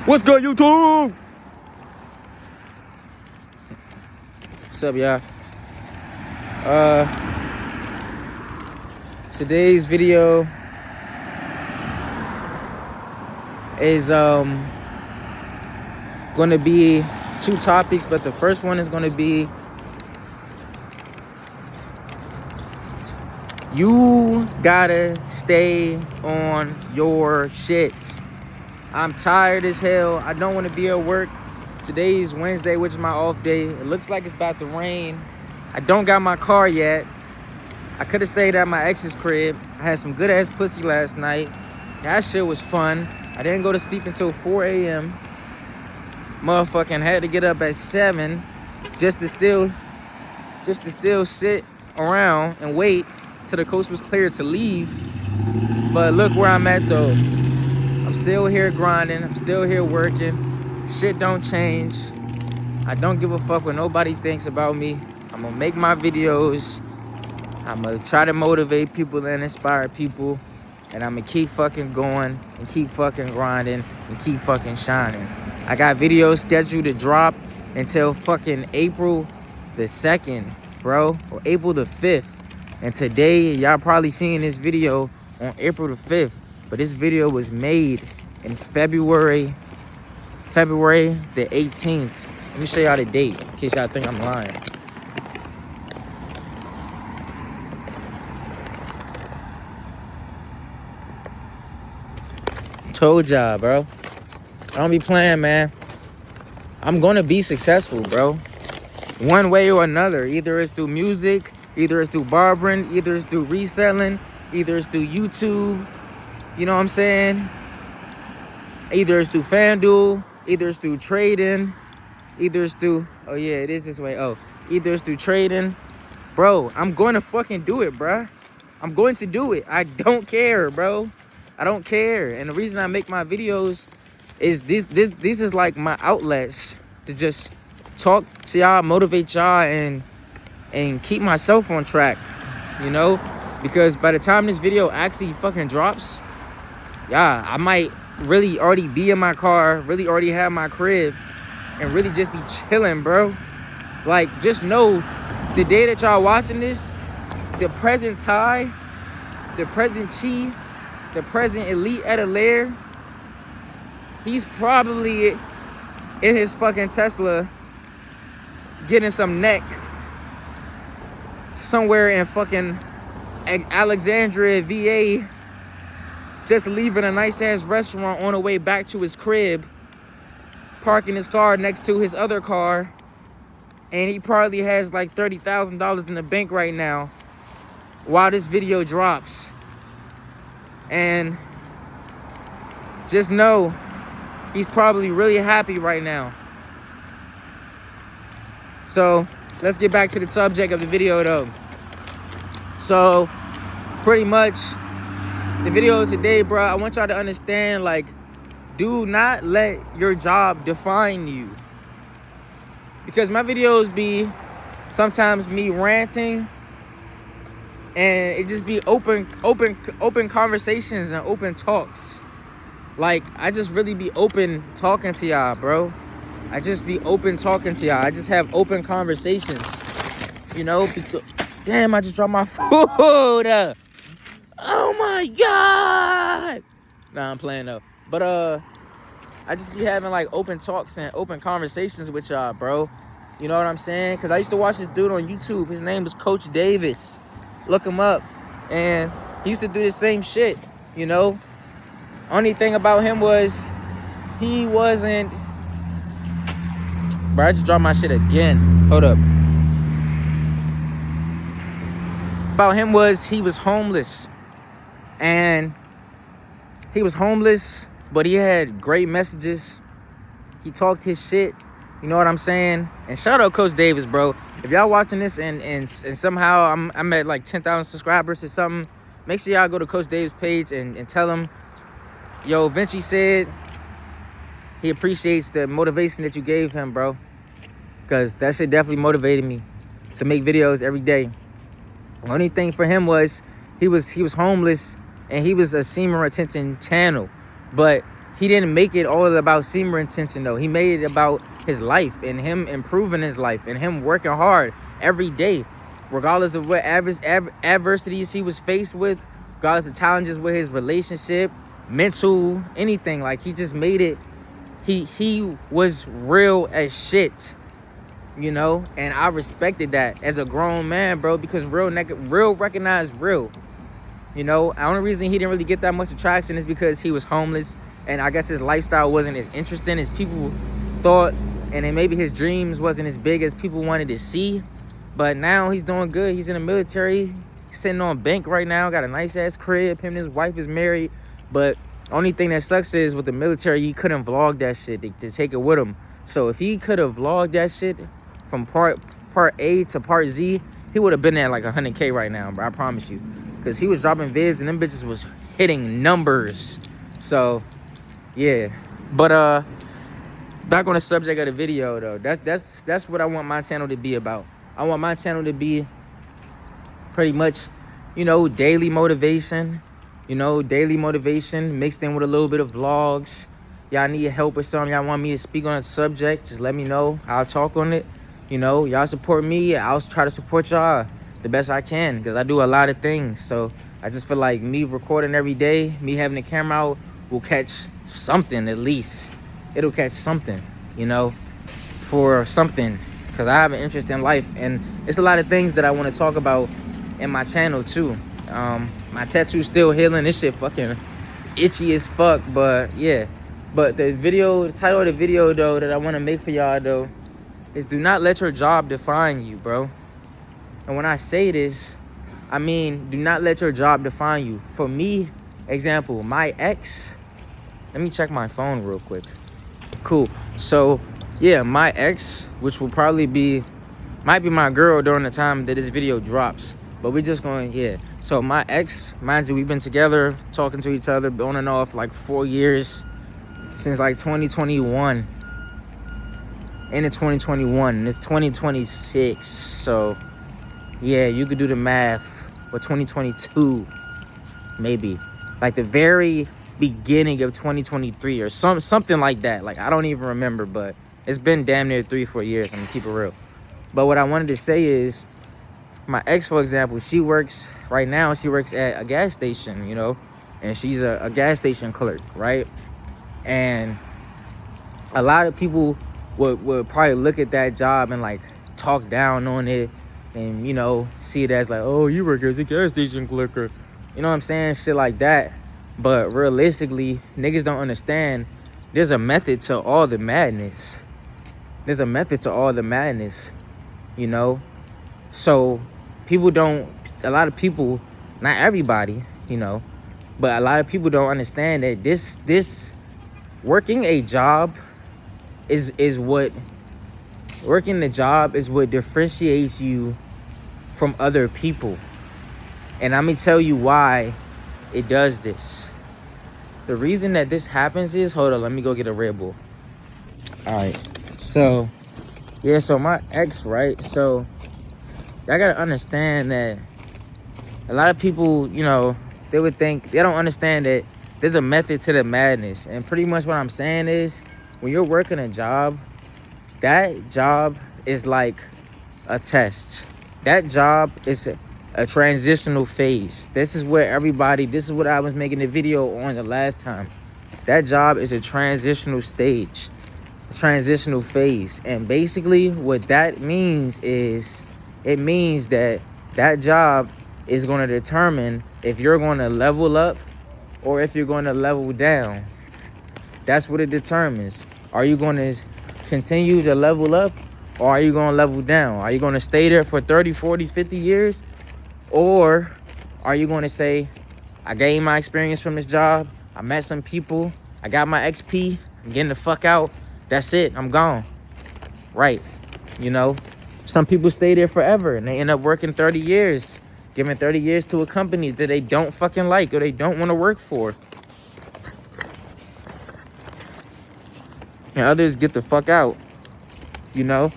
What's good, YouTube? What's up, y'all? Today's video is going to be two topics, but the first one is going to be you gotta stay on your shit. I'm tired as hell. I don't want to be at work. Today's Wednesday, which is my off day. It looks like it's about to rain. I don't got my car yet. I could have stayed at my ex's crib. I had some good ass pussy last night. That shit was fun. I didn't go to sleep until 4 a.m. Motherfucking had to get up at 7 just to still sit around and wait till the coast was clear to leave. But look where I'm at though. I'm still here grinding. I'm still here working. Shit don't change. I don't give a fuck what nobody thinks about me. I'm gonna make my videos. I'm gonna try to motivate people and inspire people. And I'm gonna keep fucking going and keep fucking grinding and keep fucking shining. I got videos scheduled to drop until fucking April the 2nd, bro. Or April the 5th. And today, y'all probably seeing this video on April the 5th. But this video was made in February the 18th. Let me show y'all the date in case y'all think I'm lying. Told y'all, bro. I don't be playing, man. I'm gonna be successful, bro. One way or another. Either it's through music, either it's through barbering, either it's through reselling, either it's through YouTube. You know what I'm saying? Either it's through FanDuel, either it's through trading, either it's through, oh yeah, it is this way. Oh, either it's through trading. Bro, I'm going to fucking do it, bro. I'm going to do it. I don't care, bro. I don't care. And the reason I make my videos is this is like my outlets to just talk to y'all, motivate y'all, and keep myself on track, you know? Because by the time this video actually fucking drops, yeah, I might really already be in my car, really already have my crib, and really just be chilling, bro. Like, just know, the day that y'all watching this, the present Ty, the present Chi, the present Elite Edilaire, he's probably in his fucking Tesla getting some neck somewhere in fucking Alexandria, VA, just leaving a nice ass restaurant on the way back to his crib, parking his car next to his other car, and he probably has like $30,000 in the bank right now while this video drops. And just know he's probably really happy right now. So let's get back to the subject of the video though. So pretty much the video today, bro, I want y'all to understand, like, do not let your job define you. Because my videos be sometimes me ranting, and it just be open conversations and open talks. Like, I just really be open talking to y'all, bro. I just be open talking to y'all. I just have open conversations, you know? Damn, I just dropped my food. Oh my God. Nah, I'm playing though. But I just be having like open talks and open conversations with y'all, bro. You know what I'm saying? Because I used to watch this dude on YouTube. His name was Coach Davis. Look him up. And he used to do the same shit, you know? Only thing about him was he wasn't... Bro, I just dropped my shit again. Hold up. About him was he was homeless. And he was homeless, but he had great messages. He talked his shit. You know what I'm saying? And shout out Coach Davis, bro. If y'all watching this and somehow I'm at like 10,000 subscribers or something, make sure y'all go to Coach Davis' page and tell him, yo, Vinci said he appreciates the motivation that you gave him, bro. Because that shit definitely motivated me to make videos every day. The only thing for him was he was homeless, and he was a semen retention channel. But he didn't make it all about Seymour intention though. He made it about his life and him improving his life and him working hard every day, regardless of what adversities he was faced with, regardless of challenges with his relationship, mental, anything. Like, he just made it. He was real as shit, you know, and I respected that as a grown man, bro, because real recognized real. You know, the only reason he didn't really get that much attraction is because he was homeless, and I guess his lifestyle wasn't as interesting as people thought, and then maybe his dreams wasn't as big as people wanted to see. But now he's doing good. He's in the military. He's sitting on bank right now. Got a nice ass crib. Him and his wife is married. But only thing that sucks is with the military, he couldn't vlog that shit to take it with him. So if he could have vlogged that shit from part A to part Z, he would have been at like 100K right now, bro. I promise you. Because he was dropping vids and them bitches was hitting numbers. So yeah. But back on the subject of the video though, that's what I want my channel to be about. I want my channel to be pretty much, you know, daily motivation. You know, daily motivation mixed in with a little bit of vlogs. Y'all need help with something, y'all want me to speak on a subject, just let me know. I'll talk on it. You know, y'all support me, I'll try to support y'all the best I can, because I do a lot of things. So I just feel like me recording every day, me having the camera out, will catch something at least. It'll catch something, you know, for something, because I have an interest in life, and it's a lot of things that I want to talk about in my channel too. My tattoo's still healing. This shit fucking itchy as fuck, but yeah. But the title of the video though that I want to make for y'all though is do not let your job define you, bro. And when I say this, I mean do not let your job define you. For me, example, my ex, let me check my phone real quick. Cool. So yeah, my ex, which will probably might be my girl during the time that this video drops, but we're just going, yeah. So my ex, mind you, we've been together, talking to each other on and off like 4 years, since like 2021. Into 2021, and it's 2026. So yeah, you could do the math. Or 2022, maybe. Like the very beginning of 2023 or something like that. Like, I don't even remember, but it's been damn near 3-4 years. I'm gonna keep it real. But what I wanted to say is, my ex, for example, she works at a gas station, you know, and she's a gas station clerk, right? And a lot of people would probably look at that job and like talk down on it, and, you know, see it as like, oh, you work as a gas station clerk, you know what I'm saying, shit like that. But realistically, niggas don't understand there's a method to all the madness. There's a method to all the madness, you know. So a lot of people, not everybody, you know, but a lot of people don't understand that this working a job is what differentiates you from other people. And I'm gonna tell you why it does this. The reason that this happens is, hold on, let me go get a Red Bull. All right, so yeah, so my ex, right? So y'all gotta understand that a lot of people, you know, they would think, they don't understand that there's a method to the madness. And pretty much what I'm saying is, when you're working a job, that job is like a test. That job is a transitional phase. This is what I was making the video on the last time. That job is a transitional stage, a transitional phase. And basically what that means is, it means that job is going to determine if you're going to level up or if you're going to level down. That's what it determines. Are you going to continue to level up, or are you going to level down? Are you going to stay there for 30, 40, 50 years? Or are you going to say, I gained my experience from this job, I met some people, I got my XP, I'm getting the fuck out, that's it, I'm gone. Right, you know? Some people stay there forever and they end up working 30 years, giving 30 years to a company that they don't fucking like or they don't want to work for. And others get the fuck out, you know?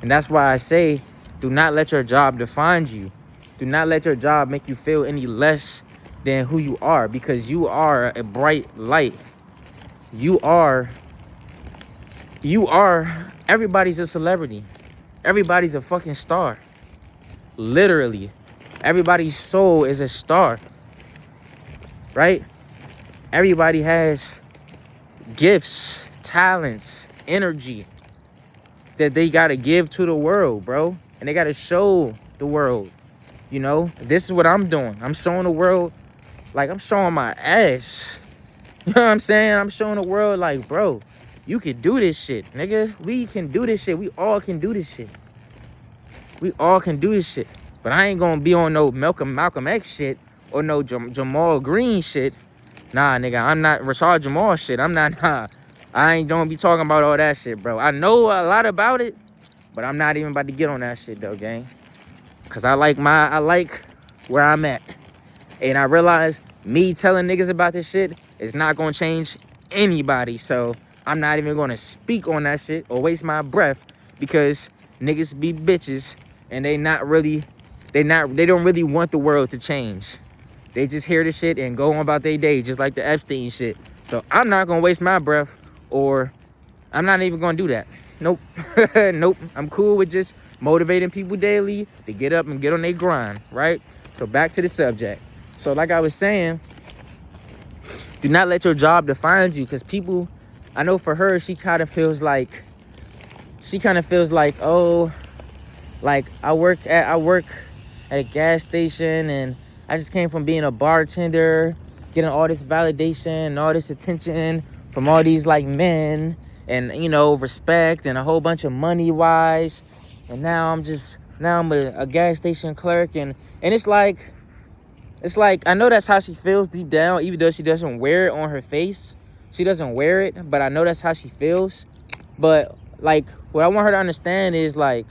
And that's why I say, do not let your job define you. Do not let your job make you feel any less than who you are, because you are a bright light. you are, everybody's a celebrity. Everybody's a fucking star. Literally. Everybody's soul is a star. Right? Everybody has gifts, talents, energy that they gotta give to the world, bro. And they gotta show the world. You know, this is what I'm doing. I'm showing the world, like, I'm showing my ass. You know what I'm saying? I'm showing the world, like, bro, you can do this shit, nigga. We can do this shit. We all can do this shit. We all can do this shit. But I ain't gonna be on no Malcolm X shit or no Jamal Green shit. Nah, nigga, I'm not Rashad Jamal shit. I'm not, nah. I ain't gonna be talking about all that shit, bro. I know a lot about it, but I'm not even about to get on that shit, though, gang. Cause I like where I'm at. And I realize me telling niggas about this shit is not gonna change anybody. So I'm not even gonna speak on that shit or waste my breath, because niggas be bitches and they don't really want the world to change. They just hear the shit and go on about their day, just like the Epstein shit. So I'm not gonna waste my breath, or I'm not even gonna do that. Nope. Nope. I'm cool with just motivating people daily to get up and get on their grind, right? So back to the subject. So like I was saying, do not let your job define you, because people, I know for her, she kind of feels like, oh, like I work at a gas station, and I just came from being a bartender, getting all this validation and all this attention from all these like men, and, you know, respect and a whole bunch of money wise. And now I'm a gas station clerk, and it's like, I know that's how she feels deep down, even though she doesn't wear it on her face. She doesn't wear it, but I know that's how she feels. But like, what I want her to understand is, like,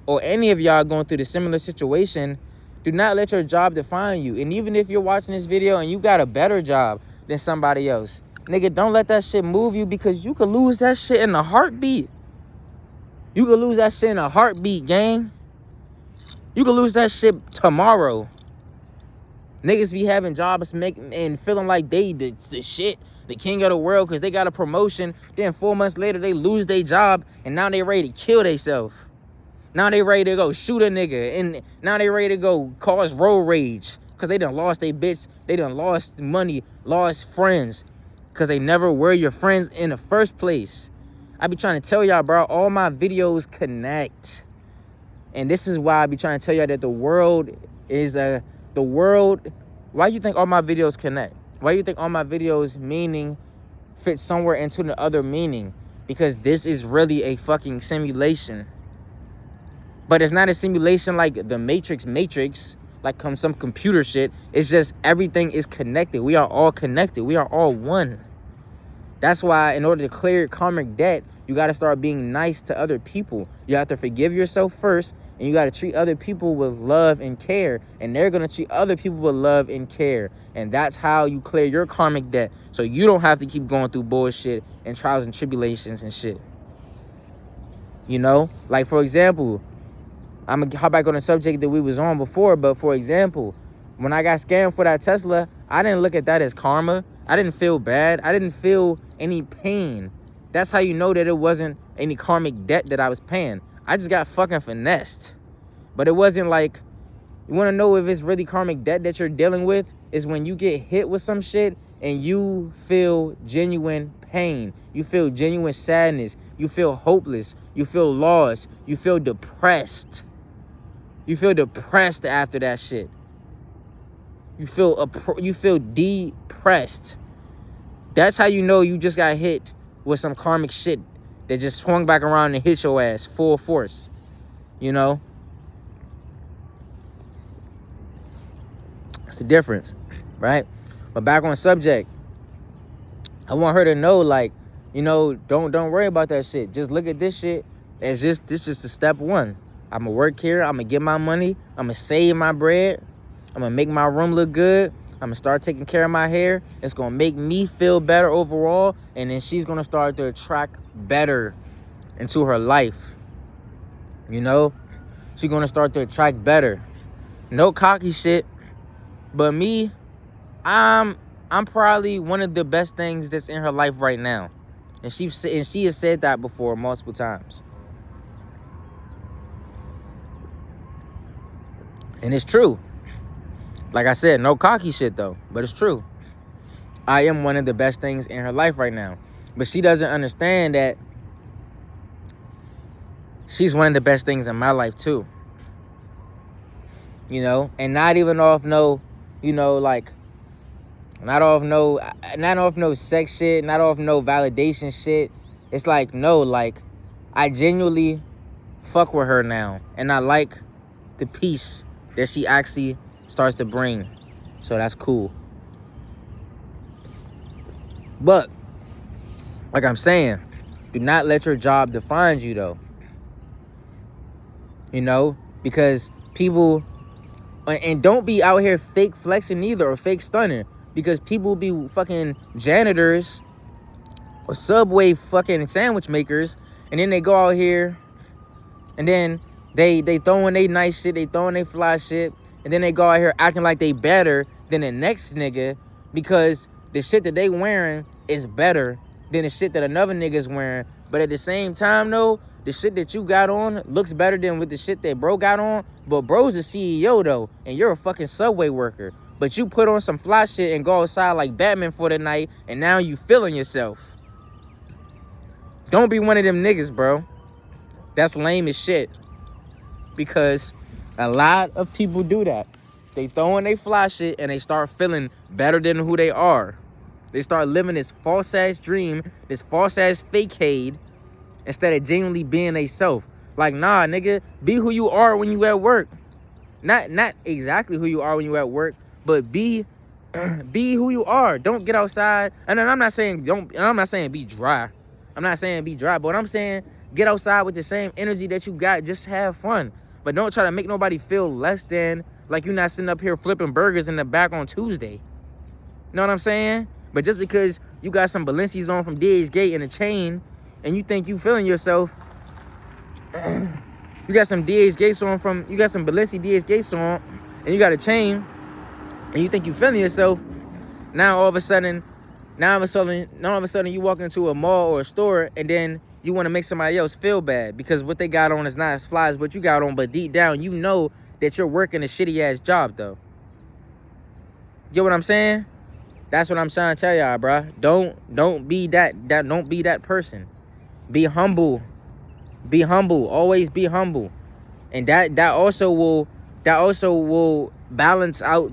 or any of y'all going through the similar situation, do not let your job define you. And even if you're watching this video and you got a better job than somebody else, nigga, don't let that shit move you, because you could lose that shit in a heartbeat. You could lose that shit in a heartbeat, gang. You could lose that shit tomorrow. Niggas be having jobs and feeling like they the shit, the king of the world, because they got a promotion. Then 4 months later, they lose their job, and now they ready to kill themselves. Now they ready to go shoot a nigga, and now they ready to go cause road rage, because they done lost their bitch. They done lost money, lost friends, because they never were your friends in the first place. I be trying to tell y'all, bro, all my videos connect. And this is why I be trying to tell y'all that the world, why you think all my videos connect? Why you think all my videos meaning fit somewhere into the other meaning? Because this is really a fucking simulation. But it's not a simulation like the Matrix, like some computer shit. It's just everything is connected. We are all connected. We are all one. That's why in order to clear karmic debt, you got to start being nice to other people. You have to forgive yourself first, and you got to treat other people with love and care. And they're going to treat other people with love and care. And that's how you clear your karmic debt, so you don't have to keep going through bullshit and trials and tribulations and shit. You know? Like, for example, I'm going to hop back on the subject that we was on before, but for example, when I got scammed for that Tesla, I didn't look at that as karma. I didn't feel bad. I didn't feel any pain. That's how you know that it wasn't any karmic debt that I was paying. I just got fucking finessed. But it wasn't like, you want to know if it's really karmic debt that you're dealing with, is when you get hit with some shit and you feel genuine pain. You feel genuine sadness. You feel hopeless. You feel lost. You feel depressed. You feel depressed after that shit. You feel depressed. That's how you know you just got hit with some karmic shit that just swung back around and hit your ass full force. You know? It's the difference, right? But back on subject, I want her to know, like, you know, don't worry about that shit. Just look at this shit as this just a step one. I'm gonna work here. I'm gonna get my money. I'm gonna save my bread. I'm gonna make my room look good. I'm gonna start taking care of my hair. It's gonna make me feel better overall. And then she's gonna start to attract better into her life. You know? She's gonna start to attract better. No cocky shit. But me, I'm I'm probably one of the best things that's in her life right now. And she has said that before multiple times. And it's true. Like I said, no cocky shit though, but it's true. I am one of the best things in her life right now. But she doesn't understand that she's one of the best things in my life too. You know, and not even off no, you know, like, not off no sex shit, not off no validation shit. It's like, no, like, I genuinely fuck with her now. And I like the peace that she actually starts to bring. So that's cool. But, like I'm saying, do not let your job define you though. You know, because people, and don't be out here fake flexing either or fake stunning, because people be fucking janitors or Subway fucking sandwich makers, and then they go out here and then they throwing they nice shit, they throwing they fly shit, and then they go out here acting like they better than the next nigga because the shit that they wearing is better than the shit that another nigga's wearing. But at the same time though, the shit that you got on looks better than with the shit that bro got on. But bro's a CEO though, and you're a fucking Subway worker. But you put on some fly shit and go outside like Batman for the night, and now you feeling yourself. Don't be one of them niggas, bro. That's lame as shit. Because a lot of people do that. They throw in they fly shit and they start feeling better than who they are. They start living this false-ass dream, this false-ass fakeade, instead of genuinely being they self. Like, nah, nigga, be who you are when you at work. Not exactly who you are when you at work, but be who you are. Don't get outside. And I'm not saying be dry. I'm not saying be dry, but I'm saying get outside with the same energy that you got. Just have fun. But don't try to make nobody feel less than, like you're not sitting up here flipping burgers in the back on Tuesday. You know what I'm saying? But just because you got some Balenci's on from DH Gate and a chain, and you think you feeling yourself, you got some Balenci DH Gates on, and you got a chain, and you think you feeling yourself. Now all of a sudden you walk into a mall or a store, and then you want to make somebody else feel bad because what they got on is not as fly as what you got on, but deep down you know that you're working a shitty ass job though. Get what I'm saying? That's what I'm trying to tell y'all, bro. Don't be that person. Be humble. Be humble. Always be humble. And that also will balance out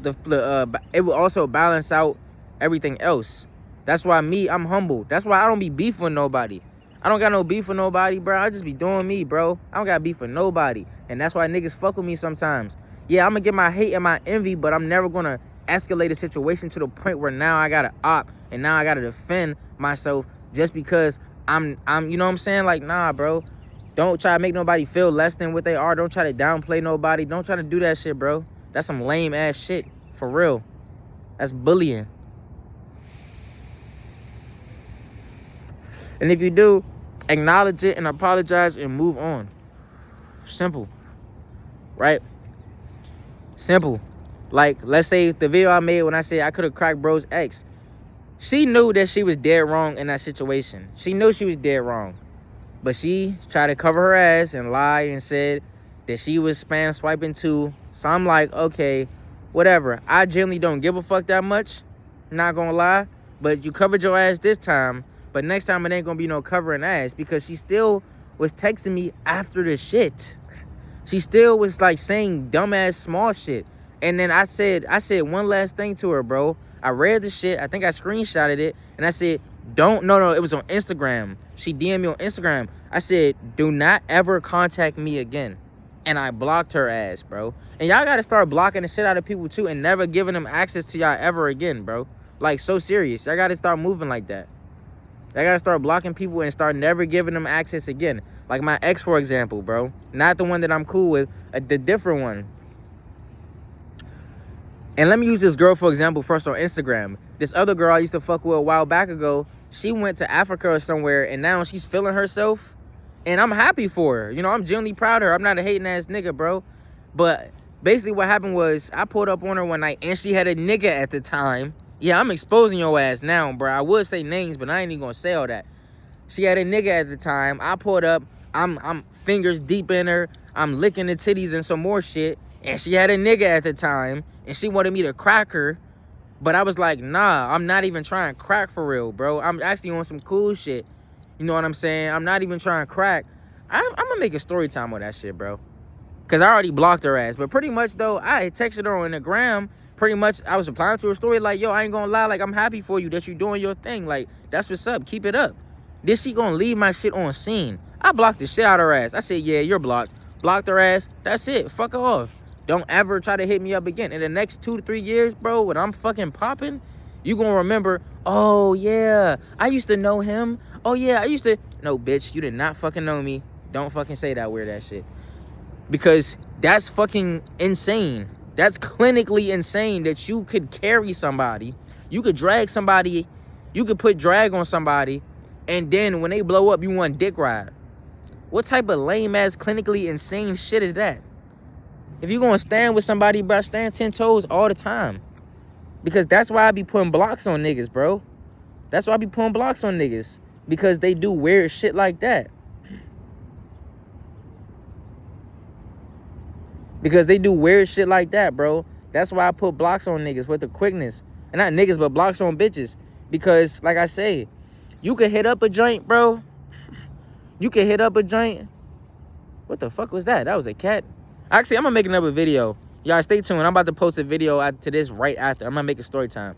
it will also balance out everything else. That's why I'm humble. That's why I don't be beef with nobody. I don't got no beef with nobody, bro. I just be doing me, bro. I don't got beef with nobody. And that's why niggas fuck with me sometimes. Yeah, I'm gonna get my hate and my envy, but I'm never gonna escalate a situation to the point where now I gotta opt and now I gotta defend myself just because I'm you know what I'm saying? Like, nah, bro. Don't try to make nobody feel less than what they are. Don't try to downplay nobody. Don't try to do that shit, bro. That's some lame ass shit. For real. That's bullying. And if you do, acknowledge it and apologize and move on. Simple. Right? Simple. Like, let's say the video I made when I said I could have cracked bro's ex. She knew that she was dead wrong in that situation. She knew she was dead wrong. But she tried to cover her ass and lie and said that she was spam swiping too. So I'm like, okay, whatever. I generally don't give a fuck that much. Not gonna lie. But you covered your ass this time. But next time it ain't gonna be no covering ass, because she still was texting me after the shit. She still was like saying dumbass small shit. And then I said one last thing to her, bro. I read the shit. I think I screenshotted it. And I said, no, it was on Instagram. She DM'd me on Instagram. I said, do not ever contact me again. And I blocked her ass, bro. And y'all gotta start blocking the shit out of people too and never giving them access to y'all ever again, bro. Like, so serious. Y'all gotta start moving like that. Y'all gotta start blocking people and start never giving them access again. Like my ex, for example, bro. Not the one that I'm cool with, the different one. And let me use this girl, for example, first on Instagram. This other girl I used to fuck with a while back ago, she went to Africa or somewhere, and now she's feeling herself. And I'm happy for her. You know, I'm genuinely proud of her. I'm not a hating ass nigga, bro. But basically what happened was I pulled up on her one night, and she had a nigga at the time. Yeah, I'm exposing your ass now, bro. I would say names, but I ain't even gonna say all that. She had a nigga at the time. I pulled up. I'm fingers deep in her. I'm licking the titties and some more shit. And she had a nigga at the time, and she wanted me to crack her. But I was like, nah, I'm not even trying to crack for real, bro. I'm actually on some cool shit. You know what I'm saying? I'm not even trying to crack. I'm gonna make a story time on that shit, bro. Because I already blocked her ass. But pretty much, though, I texted her on the gram. Pretty much, I was replying to her story like, yo, I ain't gonna lie. Like, I'm happy for you that you doing your thing. Like, that's what's up. Keep it up. This she gonna leave my shit on scene. I blocked the shit out of her ass. I said, yeah, you're blocked. Blocked her ass. That's it. Fuck her off. Don't ever try to hit me up again. In the next 2 to 3 years, bro, when I'm fucking popping, you gonna remember, oh, yeah, I used to know him. Oh, yeah, I used to. No, bitch, you did not fucking know me. Don't fucking say that weird ass shit. Because that's fucking insane. That's clinically insane that you could carry somebody. You could drag somebody. You could put drag on somebody. And then when they blow up, you want dick ride. What type of lame ass clinically insane shit is that? If you're gonna stand with somebody, bro, stand 10 toes all the time. Because that's why I be putting blocks on niggas, bro. That's why I be putting blocks on niggas. Because they do weird shit like that. Because they do weird shit like that, bro. That's why I put blocks on niggas with the quickness. And not niggas, but blocks on bitches. Because, like I say, you could hit up a joint, bro. You could hit up a joint. What the fuck was that? That was a cat. Actually, I'm going to make another video. Y'all stay tuned. I'm about to post a video to this right after. I'm going to make a story time.